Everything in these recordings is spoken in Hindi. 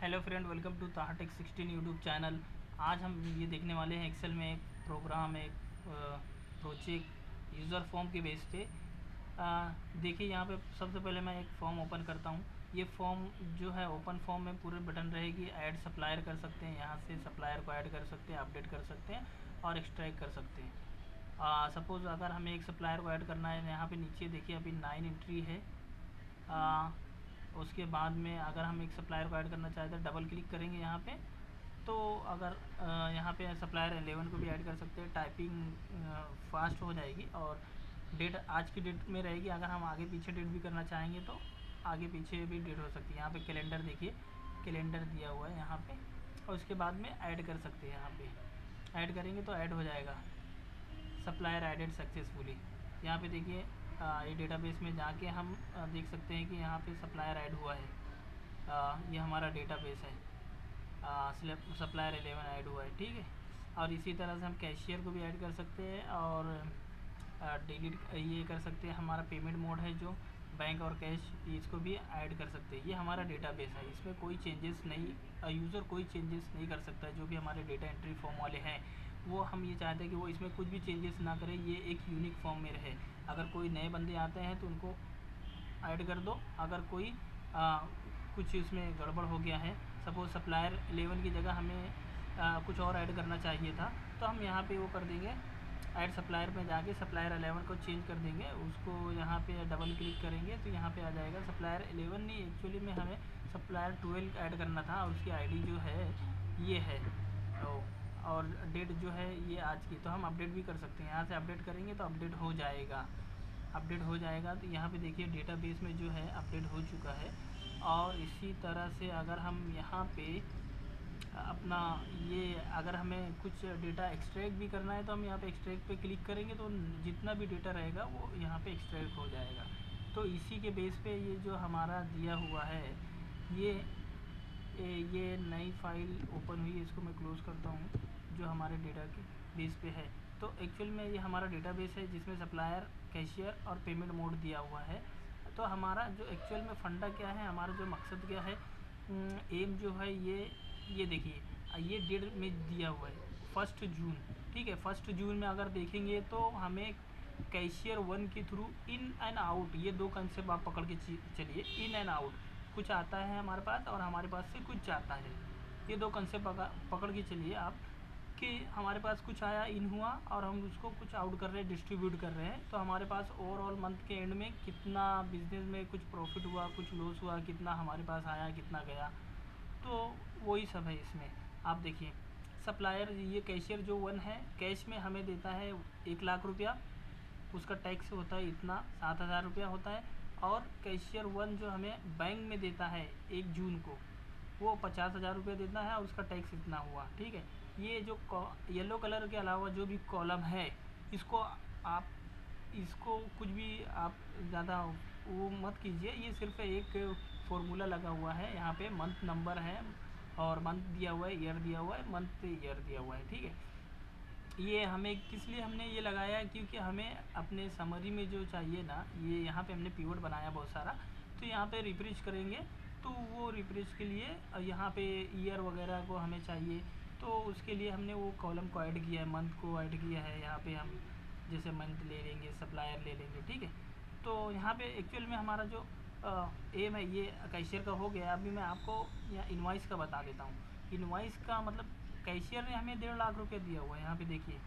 हेलो फ्रेंड, वेलकम टू ताहटेक 16 यूट्यूब चैनल। आज हम ये देखने वाले हैं एक्सेल में एक प्रोग्राम, एक प्रोजेक्ट यूज़र फॉर्म के बेस पे। देखिए यहाँ पे सबसे पहले मैं एक फॉर्म ओपन करता हूँ। ये फॉर्म जो है ओपन फॉर्म में पूरे बटन रहेगी। ऐड सप्लायर कर सकते हैं, यहाँ से सप्लायर को ऐड कर सकते हैं, अपडेट कर सकते हैं और एक्सट्रैक्ट कर सकते हैं। सपोज़ अगर हमें एक सप्लायर को ऐड करना है, यहाँ पे नीचे देखिए अभी 9 एंट्री है। उसके बाद में अगर हम एक सप्लायर को ऐड करना चाहते हैं, डबल क्लिक करेंगे यहाँ पे, तो अगर यहाँ पे सप्लायर 11 को भी ऐड कर सकते हैं। टाइपिंग फास्ट हो जाएगी और डेट आज की डेट में रहेगी। अगर हम आगे पीछे डेट भी करना चाहेंगे तो आगे पीछे भी डेट हो सकती है। यहाँ पे कैलेंडर देखिए, कैलेंडर दिया हुआ है यहाँ पे, और उसके बाद में ऐड कर सकते हैं। यहाँ पे ऐड करेंगे तो ऐड हो जाएगा, सप्लायर एडेड सक्सेसफुली। यहाँ पे देखिए ये डेटाबेस में जाके हम देख सकते हैं कि यहाँ पे सप्लायर ऐड हुआ है। ये हमारा डेटाबेस है, सप्लायर 11 ऐड हुआ है, ठीक है। और इसी तरह से हम कैशियर को भी ऐड कर सकते हैं और डिलीट ये कर सकते हैं। हमारा पेमेंट मोड है जो बैंक और कैश, इसको भी ऐड कर सकते हैं। ये हमारा डेटाबेस है, इसमें कोई चेंजेस नहीं, यूज़र कोई चेंजेस नहीं कर सकता। जो भी हमारे डेटा एंट्री फॉर्म वाले हैं वो हम ये चाहते हैं कि वो इसमें कुछ भी चेंजेस ना करें, ये एक यूनिक फॉर्म में रहे। अगर कोई नए बंदे आते हैं तो उनको ऐड कर दो। अगर कोई कुछ इसमें गड़बड़ हो गया है, सपोज़ सप्लायर 11 की जगह हमें कुछ और ऐड करना चाहिए था, तो हम यहाँ पे वो कर देंगे, ऐड सप्लायर में जाके सप्लायर 11 को चेंज कर देंगे। उसको यहाँ पे डबल क्लिक करेंगे तो यहाँ पे आ जाएगा सप्लायर 11 नहीं, एक्चुअली में हमें सप्लायर 12 ऐड करना था और उसकी आईडी जो है ये है, और डेट जो है ये आज की। तो हम अपडेट भी कर सकते हैं, यहाँ से अपडेट करेंगे तो अपडेट हो जाएगा। अपडेट हो जाएगा तो यहाँ पे देखिए डेटाबेस में जो है अपडेट हो चुका है। और इसी तरह से अगर हम यहाँ पे अपना ये अगर हमें कुछ डेटा एक्सट्रैक्ट भी करना है तो हम यहाँ पे एक्सट्रैक्ट पे क्लिक करेंगे तो जितना भी डेटा रहेगा वो यहाँ पे एक्सट्रैक्ट हो जाएगा। तो इसी के बेस पे ये जो हमारा दिया हुआ है, ये नई फाइल ओपन हुई है, इसको मैं क्लोज़ करता हूँ, जो हमारे डेटा के बेस पे है। तो एक्चुअल में ये हमारा डेटाबेस है जिसमें सप्लायर, कैशियर और पेमेंट मोड दिया हुआ है। तो हमारा जो एक्चुअल में फंडा क्या है, हमारा जो मकसद क्या है, एम जो है ये देखिए ये डेट में दिया हुआ है 1 जून, ठीक है। 1 जून में अगर देखेंगे तो हमें कैशियर 1 के थ्रू इन एंड आउट, ये दो कंसेप्ट आप पकड़ के चलिए। इन एंड आउट कुछ आता है हमारे पास और हमारे पास से कुछ जाता है, ये दो कंसेप्ट पकड़ के चलिए आप, कि हमारे पास कुछ आया, इन हुआ, और हम उसको कुछ आउट कर रहे हैं, डिस्ट्रीब्यूट कर रहे हैं। तो हमारे पास ओवरऑल मंथ के एंड में कितना बिजनेस में कुछ प्रॉफिट हुआ, कुछ लॉस हुआ, कितना हमारे पास आया, कितना गया, तो वही सब है इसमें। आप देखिए सप्लायर ये कैशियर जो 1 है, कैश में हमें देता है 1 लाख रुपया, उसका टैक्स होता है इतना 7,000 रुपया होता है। और कैशियर 1 जो हमें बैंक में देता है 1 जून को, वो 50,000 रुपये देता है और उसका टैक्स इतना हुआ, ठीक है। ये जो येलो कलर के अलावा जो भी कॉलम है, इसको आप इसको कुछ भी आप ज़्यादा वो मत कीजिए। ये सिर्फ एक फॉर्मूला लगा हुआ है, यहाँ पे मंथ नंबर है और मंथ दिया हुआ है, ईयर दिया हुआ है, मंथ ईयर दिया हुआ है, ठीक है। ये हमें किस लिए हमने ये लगाया है, क्योंकि हमें अपने समरी में जो चाहिए ना, ये यहाँ पे हमने पिवट बनाया बहुत सारा, तो यहाँ पे रिफ्रेश करेंगे तो वो रिफ्रेश के लिए यहाँ पे ईयर वगैरह को हमें चाहिए, तो उसके लिए हमने वो कॉलम को ऐड किया है, मंथ को ऐड किया है। यहाँ पे हम जैसे मंथ ले लेंगे, सप्लायर ले लेंगे, ठीक है। तो यहाँ पे एक्चुअल में हमारा जो एम है ये कैशियर का हो गया। अभी मैं आपको यहाँ इनवाइस का बता देता हूँ। इनवाइस का मतलब कैशियर ने हमें 1.5 लाख रुपया दिया हुआ है। यहाँ पे देखिए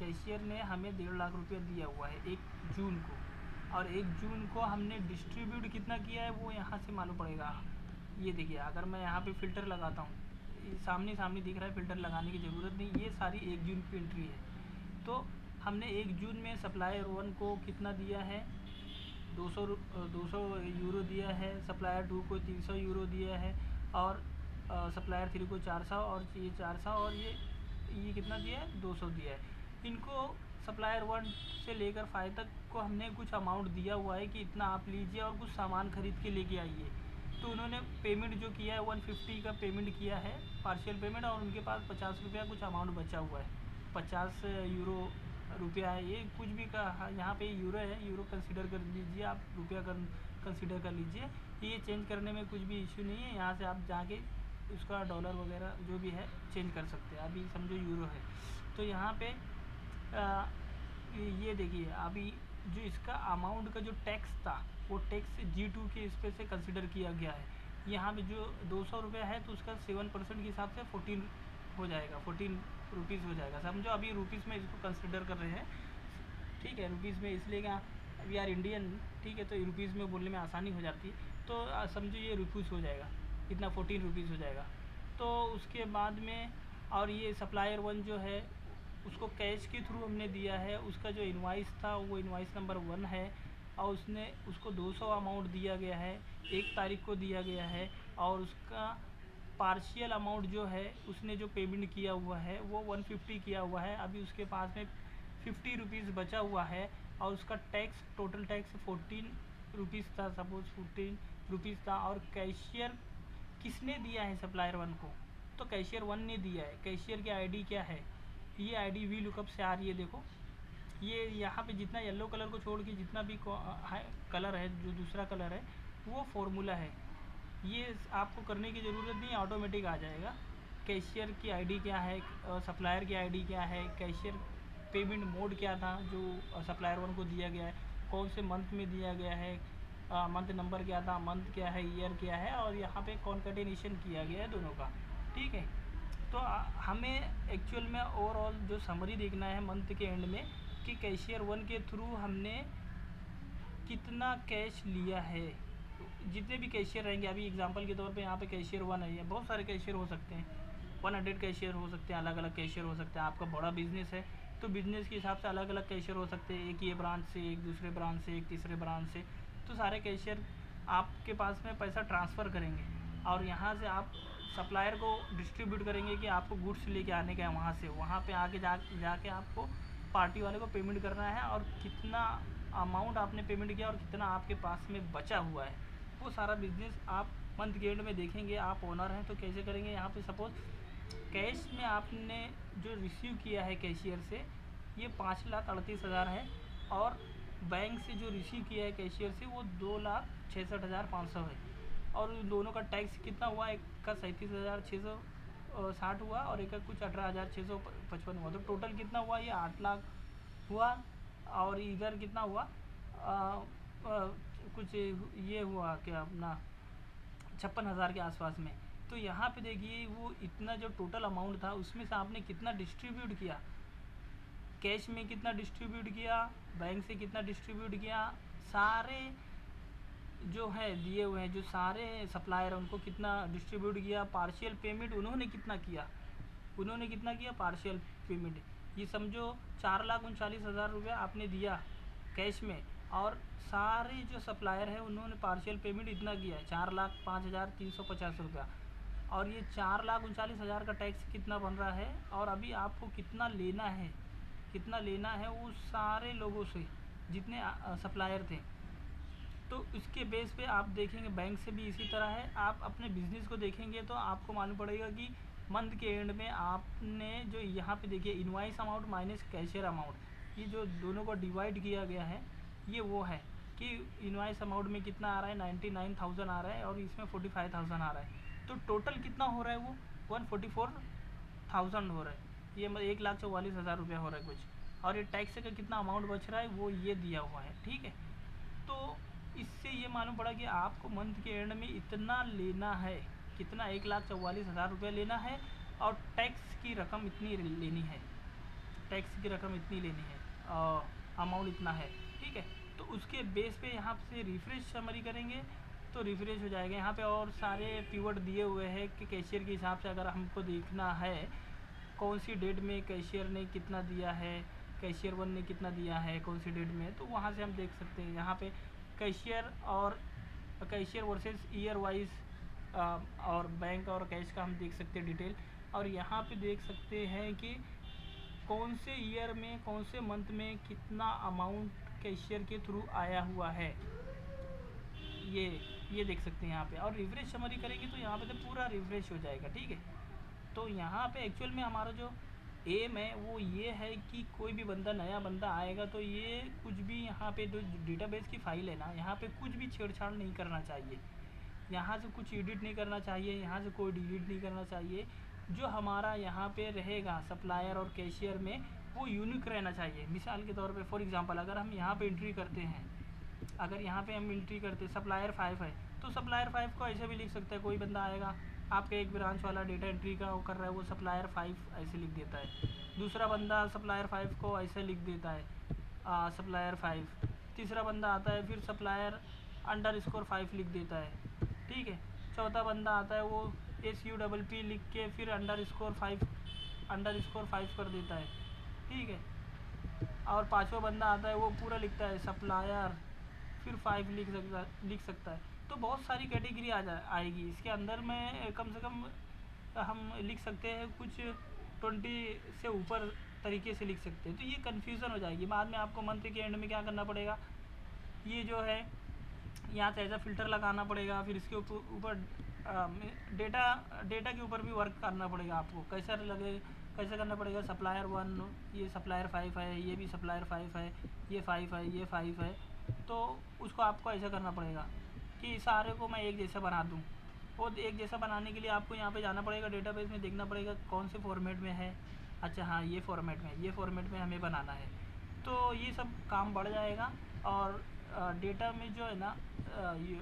कैशियर ने हमें 1.5 लाख रुपया दिया हुआ है 1 जून को, और 1 जून को हमने डिस्ट्रीब्यूट कितना किया है वो यहाँ से मालूम पड़ेगा। ये देखिए अगर मैं यहाँ पे फ़िल्टर लगाता हूँ, सामने सामने दिख रहा है, फ़िल्टर लगाने की ज़रूरत नहीं, ये सारी 1 जून की एंट्री है। तो हमने 1 जून में सप्लायर 1 को कितना दिया है, 200 यूरो दिया है, सप्लायर 2 को 300 यूरो दिया है, और सप्लायर 3 को 400, और ये 400, और ये कितना दिया है, 200 दिया है। इनको सप्लायर 1 से लेकर 5 तक को हमने कुछ अमाउंट दिया हुआ है कि इतना आप लीजिए और कुछ सामान खरीद के लेके आइए। तो उन्होंने पेमेंट जो किया है 150 का पेमेंट किया है, पार्शियल पेमेंट, और उनके पास 50 रुपया कुछ अमाउंट बचा हुआ है, 50 यूरो रुपया है, ये कुछ भी का यहाँ पे यूरो है, यूरो कंसीडर कर लीजिए आप, रुपया कंसीडर कर लीजिए। ये चेंज करने में कुछ भी इश्यू नहीं है। यहाँ से आप जाके उसका डॉलर वगैरह जो भी है चेंज कर सकते हैं। अभी समझो यूरो है, तो यहाँ पे ये देखिए अभी जो इसका अमाउंट का जो टैक्स था वो टैक्स G2 के इस पे से कंसिडर किया गया है। यहाँ पे जो 200 रुपये है तो उसका 7% के हिसाब से 14 हो जाएगा, 14 रुपीज़ हो जाएगा। समझो अभी रुपीज़ में इसको कंसिडर कर रहे हैं, ठीक है, रुपीज़ में, इसलिए क्या वी आर इंडियन, ठीक है, तो रुपीज़ में बोलने में आसानी हो जाती है। तो समझो ये रुपीज़ हो जाएगा, इतना 14 रुपीज़ हो जाएगा। तो उसके बाद में और ये सप्लायर 1 जो है उसको कैश के थ्रू हमने दिया है, उसका जो इनवाइस था वो इनवाइस नंबर 1 है और उसको 200 अमाउंट दिया गया है, 1 तारीख को दिया गया है और उसका पार्शियल अमाउंट जो है उसने जो पेमेंट किया हुआ है वो 150 किया हुआ है। अभी उसके पास में 50 रुपीज़ बचा हुआ है और उसका टैक्स, टोटल टैक्स 14 रुपीज़ था, सपोज 14 रुपीज़ था। और कैशियर किसने दिया है सप्लायर 1 को? तो कैशियर 1 ने दिया है। कैशियर की आईडी क्या है? ये आईडी वी लुकअप से आ रही है, देखो ये यहाँ पे जितना येलो कलर को छोड़ के जितना भी कलर है, जो दूसरा कलर है वो फॉर्मूला है, ये आपको करने की ज़रूरत नहीं है, ऑटोमेटिक आ जाएगा। कैशियर की आईडी क्या है, सप्लायर की आईडी क्या है, कैशियर पेमेंट मोड क्या था जो सप्लायर 1 को दिया गया है, कौन से मंथ में दिया गया है, मंथ नंबर क्या था, मंथ क्या है, ईयर क्या है, और यहाँ पे कॉन्कैटिनेशन किया गया है दोनों का, ठीक है। तो हमें एक्चुअल में ओवरऑल जो समरी देखना है मंथ के एंड में कि कैशियर 1 के थ्रू हमने कितना कैश लिया है। जितने भी कैशियर रहेंगे, अभी एग्जांपल के तौर पे यहाँ पे कैशियर 1 है, बहुत सारे कैशियर हो सकते हैं, 100 कैशियर हो सकते हैं, अलग अलग कैशियर हो सकते हैं। आपका बड़ा बिजनेस है तो बिज़नेस के हिसाब से अलग अलग कैशियर हो सकते हैं, एक ये ब्रांच से, एक दूसरे ब्रांच से, एक तीसरे ब्रांच से। तो सारे कैशियर आपके पास में पैसा ट्रांसफ़र करेंगे और यहाँ से आप सप्लायर को डिस्ट्रीब्यूट करेंगे कि आपको गुड्स लेके आने का है वहाँ से, वहाँ पे आके जाके आपको पार्टी वाले को पेमेंट करना है और कितना अमाउंट आपने पेमेंट किया और कितना आपके पास में बचा हुआ है, वो सारा बिजनेस आप मंथ के एंड में देखेंगे। आप ओनर हैं तो कैसे करेंगे, यहाँ पे सपोज कैश में आपने जो रिसीव किया है कैशियर से ये 5,38,000 है और बैंक से जो रिसीव किया है कैशियर से वो 2,66,500 है और उन दोनों का टैक्स कितना हुआ, एक का 37,660 हुआ और एक का कुछ 18,655 हुआ। तो टोटल कितना हुआ, ये 8 लाख हुआ और इधर कितना हुआ कुछ ये हुआ क्या अपना 56,000 के आसपास में। तो यहाँ पे देखिए वो इतना जो टोटल अमाउंट था उसमें से आपने कितना डिस्ट्रीब्यूट किया, कैश में कितना डिस्ट्रीब्यूट किया, बैंक से कितना डिस्ट्रीब्यूट किया, सारे जो है दिए हुए हैं जो सारे सप्लायर उनको कितना डिस्ट्रीब्यूट किया, पार्शियल पेमेंट उन्होंने कितना किया, पार्शियल पेमेंट ये समझो 4,39,000 रुपये आपने दिया कैश में और सारे जो सप्लायर हैं उन्होंने पार्शियल पेमेंट इतना किया है 4,05,350 रुपया और ये 4,39,000 का टैक्स कितना बन रहा है और अभी आपको कितना लेना है उस सारे लोगों से जितने सप्लायर थे। तो उसके बेस पे आप देखेंगे बैंक से भी इसी तरह है। आप अपने बिज़नेस को देखेंगे तो आपको मालूम पड़ेगा कि मंथ के एंड में आपने जो यहाँ पे देखिए invoice amount minus cashier amount, ये जो दोनों को डिवाइड किया गया है ये वो है कि इनवाइस अमाउंट में कितना आ रहा है 99,000 आ रहा है और इसमें 45,000 आ रहा है। तो टोटल कितना हो रहा है वो 144,000 हो रहा है, ये 1,44,000 रुपया हो रहा है कुछ, और ये टैक्स का कितना अमाउंट बच रहा है वो ये दिया हुआ है, ठीक है। तो इससे ये मालूम पड़ा कि आपको मंथ के एंड में इतना लेना है, कितना 1,44,000 रुपये लेना है और टैक्स की रकम इतनी लेनी है, अमाउंट इतना है, ठीक है। तो उसके बेस पे यहाँ से रिफ्रेश समरी करेंगे तो रिफ्रेश हो जाएगा। यहाँ पे और सारे पिवट दिए हुए हैं कि कैशियर के हिसाब से अगर हमको देखना है कौन सी डेट में कैशियर ने कितना दिया है, कैशियर 1 ने कितना दिया है कौन सी डेट में, तो वहाँ से हम देख सकते हैं। यहाँ पे कैशियर वर्सेस ईयर वाइज और बैंक और कैश का हम देख सकते हैं डिटेल, और यहाँ पे देख सकते हैं कि कौन से ईयर में कौन से मंथ में कितना अमाउंट कैशियर के थ्रू आया हुआ है, ये देख सकते हैं यहाँ पे। और रिफ्रेश समरी करेंगे तो यहाँ पे तो पूरा रिफ्रेश हो जाएगा, ठीक है। तो यहाँ पे एक्चुअल में हमारा जो एम है वो ये है कि कोई भी नया बंदा आएगा तो ये कुछ भी यहाँ पे जो डेटाबेस की फ़ाइल है ना, यहाँ पे कुछ भी छेड़छाड़ नहीं करना चाहिए। यहाँ से कुछ एडिट नहीं करना चाहिए, यहाँ से कोई डिलीट नहीं करना चाहिए। जो हमारा यहाँ पे रहेगा सप्लायर और कैशियर में वो यूनिक रहना चाहिए। मिसाल के तौर पे फॉर एग्जांपल अगर हम यहाँ पे एंट्री करते हैं, अगर यहाँ पे हम एंट्री करते सप्लायर 5 है तो सप्लायर 5 को ऐसे भी लिख सकते हैं। कोई बंदा आएगा आपके एक ब्रांच वाला डेटा एंट्री का वो कर रहा है, वो सप्लायर 5 ऐसे लिख देता है। दूसरा बंदा सप्लायर 5 को ऐसे लिख देता है सप्लायर 5। तीसरा बंदा आता है फिर सप्लायर _5 लिख देता है, ठीक है। चौथा बंदा आता है वो SUPP लिख के फिर _5 कर देता है, ठीक है। और पांचवा बंदा आता है वो पूरा लिखता है सप्लायर फिर 5 लिख सकता है। तो बहुत सारी कैटेगरी आएगी इसके अंदर में। कम से कम हम लिख सकते हैं कुछ 20 से ऊपर तरीके से लिख सकते हैं। तो ये कन्फ्यूज़न हो जाएगी बाद में। आपको मंथ के एंड में क्या करना पड़ेगा, ये जो है यहाँ से ऐसा फ़िल्टर लगाना पड़ेगा, फिर इसके ऊपर डेटा के ऊपर भी वर्क करना पड़ेगा आपको। कैसे करना पड़ेगा, सप्लायर 1 ये सप्लायर 5 है, ये भी सप्लायर 5 है, ये 5 है, ये 5 है। तो उसको आपको ऐसा करना पड़ेगा कि सारे को मैं एक जैसा बना दूँ। और एक जैसा बनाने के लिए आपको यहाँ पे जाना पड़ेगा, डेटाबेस में देखना पड़ेगा कौन से फॉर्मेट में है। अच्छा हाँ, ये फॉर्मेट में हमें बनाना है। तो ये सब काम बढ़ जाएगा और डेटा में जो है ना ये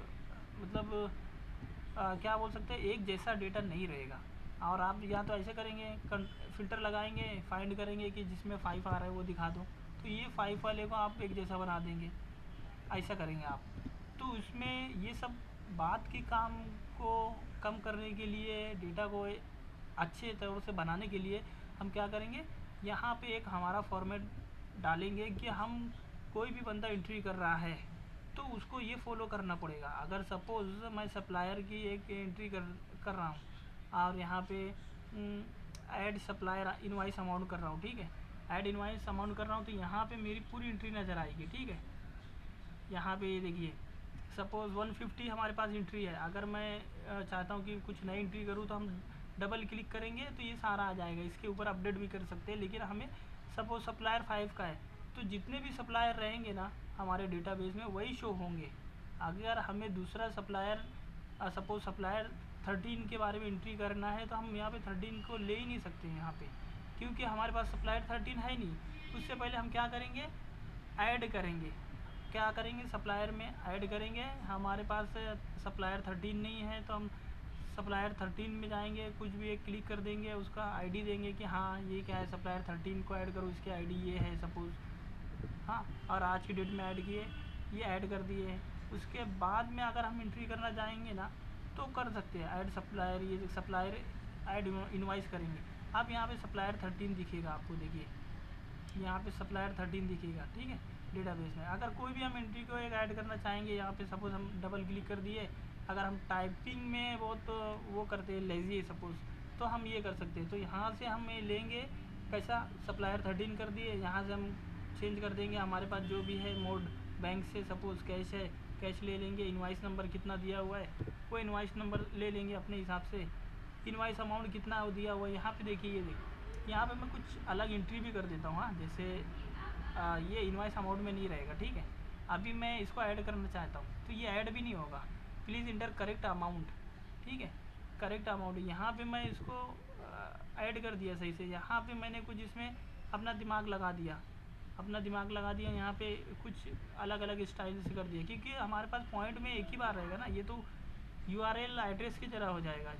मतलब क्या बोल सकते हैं, एक जैसा डेटा नहीं रहेगा। और आप या तो ऐसे करेंगे, फ़िल्टर लगाएंगे, फाइंड करेंगे कि जिसमें 5 आ रहा है वो दिखा दो, तो ये 5 वाले को आप एक जैसा बना देंगे, ऐसा करेंगे आप। तो इसमें ये सब बात के काम को कम करने के लिए, डेटा को अच्छे तौर से बनाने के लिए हम क्या करेंगे, यहाँ पे एक हमारा फॉर्मेट डालेंगे कि हम कोई भी बंदा एंट्री कर रहा है तो उसको ये फॉलो करना पड़ेगा। अगर सपोज़ मैं सप्लायर की एक एंट्री कर रहा हूँ और यहाँ पे ऐड सप्लायर इनवॉइस अमाउंट कर रहा हूँ, ठीक है, ऐड इनवॉइस अमाउंट कर रहा हूँ, तो यहाँ पे मेरी पूरी एंट्री नज़र आएगी, ठीक है। यहाँ पे ये देखिए सपोज़ 150 हमारे पास एंट्री है। अगर मैं चाहता हूँ कि कुछ नई एंट्री करूँ तो हम डबल क्लिक करेंगे तो ये सारा आ जाएगा। इसके ऊपर अपडेट भी कर सकते हैं, लेकिन हमें सपोज़ सप्लायर 5 का है तो जितने भी सप्लायर रहेंगे ना हमारे डेटाबेस में वही शो होंगे। अगर हमें दूसरा सप्लायर सपोज़ सप्लायर 13 के बारे में एंट्री करना है तो हम यहाँ पे 13 को ले ही नहीं सकते यहाँ पे, क्योंकि हमारे पास सप्लायर 13 है नहीं। उससे पहले हम क्या करेंगे, ऐड करेंगे। क्या करेंगे, सप्लायर में ऐड करेंगे। हमारे पास सप्लायर 13 नहीं है तो हम सप्लायर 13 में जाएंगे, कुछ भी एक क्लिक कर देंगे, उसका आईडी देंगे कि हाँ ये क्या है, सप्लायर 13 को ऐड करो, इसके आईडी ये है सपोज़, हाँ, और आज की डेट में ऐड किए, ये ऐड कर दिए। उसके बाद में अगर हम एंट्री करना चाहेंगे ना तो कर सकते हैं ऐड सप्लायर, ये सप्लायर ऐड इनवॉइस करेंगे। अब यहाँ पे सप्लायर 13 दिखेगा आपको, देखिए यहाँ पे सप्लायर 13 दिखेगा, ठीक है, डेटाबेस में। अगर कोई भी हम एंट्री को एक ऐड करना चाहेंगे, यहाँ पे सपोज़ हम डबल क्लिक कर दिए, अगर हम टाइपिंग में वो करते हैं लेज़ी है सपोज़, तो हम ये कर सकते हैं। तो यहाँ से हम लेंगे कैसा, सप्लायर 13 कर दिए, यहाँ से हम चेंज कर देंगे हमारे पास जो भी है मोड। बैंक से सपोज़ कैश है, कैश ले लेंगे, इनवॉइस नंबर कितना दिया हुआ है वो इनवॉइस नंबर ले लेंगे अपने हिसाब से। इनवॉइस अमाउंट कितना दिया हुआ है यहाँ पे देखिए, ये देखिए यहाँ पे मैं कुछ अलग एंट्री भी कर देता हूँ। हाँ, जैसे ये इनवॉइस अमाउंट में नहीं रहेगा, ठीक है। अभी मैं इसको ऐड करना चाहता हूँ तो ये ऐड भी नहीं होगा। प्लीज़ इंटर करेक्ट अमाउंट, ठीक है, करेक्ट अमाउंट। यहाँ पे मैं इसको ऐड कर दिया सही से। यहाँ पे मैंने कुछ इसमें अपना दिमाग लगा दिया, यहाँ पे कुछ अलग अलग स्टाइल से कर दिया, क्योंकि हमारे पास पॉइंट में एक ही बार रहेगा ना। ये तो URL एड्रेस की तरह हो जाएगा,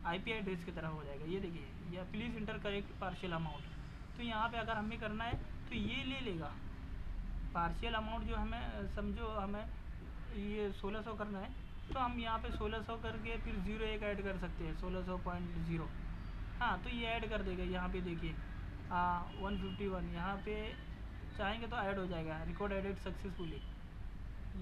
IP एड्रेस की तरह हो जाएगा। ये देखिए, या please inter correct partial amount. तो यहाँ पे अगर हमें करना है तो ये ले लेगा पार्शियल अमाउंट। जो हमें समझो हमें ये 1600 करना है तो हम यहाँ पे 1600 करके फिर 01 ऐड कर सकते हैं, 1600.0। हाँ, तो ये ऐड कर देगा। यहाँ पे देखिए 151 यहाँ पे चाहेंगे तो ऐड हो जाएगा, रिकॉर्ड एडेड सक्सेसफुली।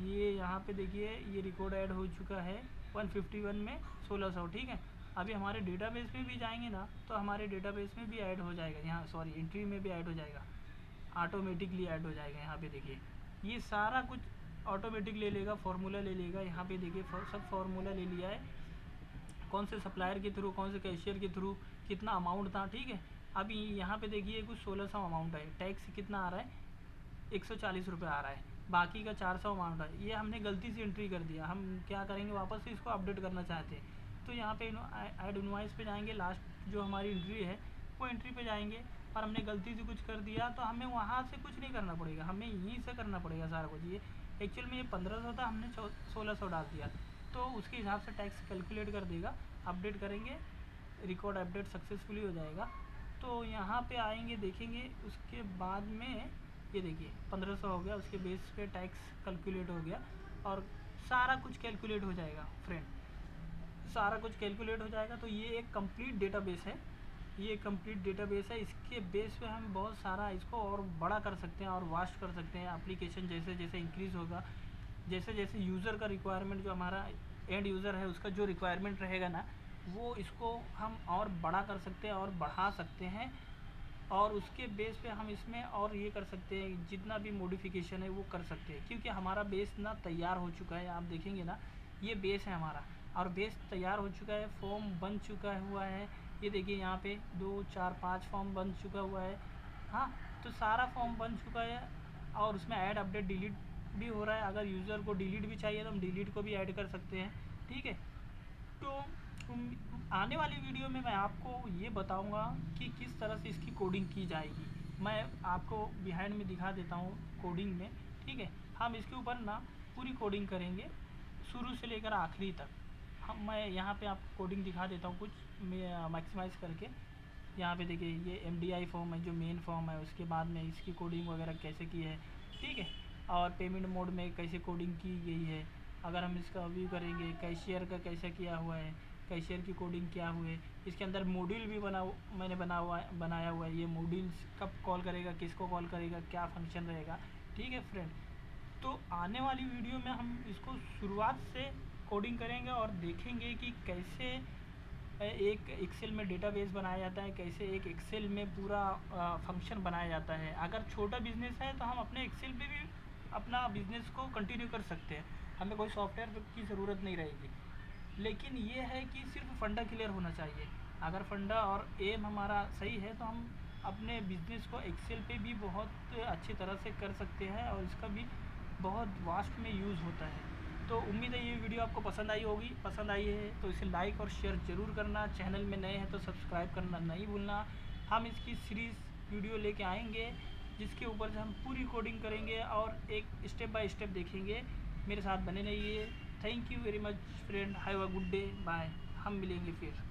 ये यहाँ पे देखिए ये रिकॉर्ड ऐड हो चुका है 151 में 1600, ठीक है। अभी हमारे डेटाबेस में भी जाएंगे ना तो हमारे डेटाबेस में भी ऐड हो जाएगा, यहाँ सॉरी एंट्री में भी ऐड हो जाएगा, ऑटोमेटिकली ऐड हो जाएगा। यहाँ पे देखिए ये सारा कुछ ऑटोमेटिक ले लेगा, फार्मूला ले लेगा। यहाँ पे देखिए सब फार्मूला ले लिया है, कौन से सप्लायर के थ्रू, कौन से कैशियर के थ्रू, कितना अमाउंट था, ठीक है। अभी यहाँ पे देखिए कुछ 1600 अमाउंट है, टैक्स कितना आ रहा है, 140 रुपये आ रहा है। बाकी का 400 अमाउंट है, ये हमने गलती से एंट्री कर दिया। हम क्या करेंगे, वापस से इसको अपडेट करना चाहते हैं तो यहाँ पे ऐड इनवॉइस पे जाएंगे, लास्ट जो हमारी एंट्री है वो एंट्री पे जाएंगे, और हमने गलती से कुछ कर दिया तो हमें वहाँ से कुछ नहीं करना पड़ेगा, हमें यहीं से करना पड़ेगा सारा कुछ। ये एक्चुअल में ये 1500 था, हमने 1600 डाल दिया, तो उसके हिसाब से टैक्स कैलकुलेट कर देगा। अपडेट करेंगे, रिकॉर्ड अपडेट सक्सेसफुली हो जाएगा। तो यहाँ पे आएंगे, देखेंगे, उसके बाद में ये देखिए 1500 हो गया, उसके बेस पे टैक्स कैलकुलेट हो गया और सारा कुछ कैलकुलेट हो जाएगा फ्रेंड, सारा कुछ कैलकुलेट हो जाएगा। तो ये एक कंप्लीट डेटाबेस है, ये कंप्लीट डेटाबेस है। इसके बेस पे हम बहुत सारा इसको और बड़ा कर सकते हैं और वास्ट कर सकते हैं। एप्लीकेशन जैसे जैसे इंक्रीज़ होगा, जैसे जैसे यूज़र का रिक्वायरमेंट, जो हमारा एंड यूज़र है उसका जो रिक्वायरमेंट रहेगा ना, वो इसको हम और बड़ा कर सकते हैं और बढ़ा सकते हैं, और उसके बेस पे हम इसमें और ये कर सकते हैं, जितना भी मॉडिफिकेशन है वो कर सकते हैं। क्योंकि हमारा बेस ना तैयार हो चुका है, आप देखेंगे ना, ये बेस है हमारा और बेस तैयार हो चुका है, फॉर्म बन चुका हुआ है। ये देखिए यहाँ पे 2 4 5 फॉर्म बन चुका हुआ है। हाँ, तो सारा फॉर्म बन चुका है और उसमें ऐड अपडेट डिलीट भी हो रहा है। अगर यूज़र को डिलीट भी चाहिए तो हम डिलीट को भी ऐड कर सकते हैं, ठीक है। तो आने वाली वीडियो में मैं आपको ये बताऊंगा कि किस तरह से इसकी कोडिंग की जाएगी। मैं आपको बिहाइंड में दिखा देता हूँ कोडिंग में, ठीक है। हम इसके ऊपर ना पूरी कोडिंग करेंगे शुरू से लेकर आखिरी तक। मैं यहाँ पे आपको कोडिंग दिखा देता हूँ कुछ मैक्सिमाइज़ करके। यहाँ पे देखिए ये MDI फॉर्म है जो मेन फॉर्म है, उसके बाद में इसकी कोडिंग वगैरह कैसे की है, ठीक है। और पेमेंट मोड में कैसे कोडिंग की गई है। अगर हम इसका व्यू करेंगे, कैशियर का कैसे किया हुआ है, कैशियर की कोडिंग क्या हुई, इसके अंदर मॉड्यूल भी मैंने बनाया हुआ है। ये मॉड्यूल्स कब कॉल करेगा, किसको कॉल करेगा, क्या फंक्शन रहेगा, ठीक है फ्रेंड। तो आने वाली वीडियो में हम इसको शुरुआत से कोडिंग करेंगे और देखेंगे कि कैसे एक एक्सेल में डेटाबेस बनाया जाता है, कैसे एक एक्सेल में पूरा फंक्शन बनाया जाता है। अगर छोटा बिजनेस है तो हम अपने एक्सेल पे भी अपना बिजनेस को कंटिन्यू कर सकते हैं, हमें कोई सॉफ्टवेयर की ज़रूरत नहीं रहेगी। लेकिन ये है कि सिर्फ फंडा क्लियर होना चाहिए। अगर फंडा और एम हमारा सही है तो हम अपने बिजनेस को एक्सेल पे भी बहुत अच्छी तरह से कर सकते हैं और इसका भी बहुत वास्ट में यूज़ होता है। तो उम्मीद है ये वीडियो आपको पसंद आई होगी। पसंद आई है तो इसे लाइक और शेयर ज़रूर करना, चैनल में नए हैं तो सब्सक्राइब करना नहीं भूलना। हम इसकी सीरीज़ वीडियो लेके आएंगे जिसके ऊपर से हम पूरी कोडिंग करेंगे और एक स्टेप बाय स्टेप देखेंगे। मेरे साथ बने रहिए। Thank you very much friend, have a good day, bye. हम मिलेंगे फिर।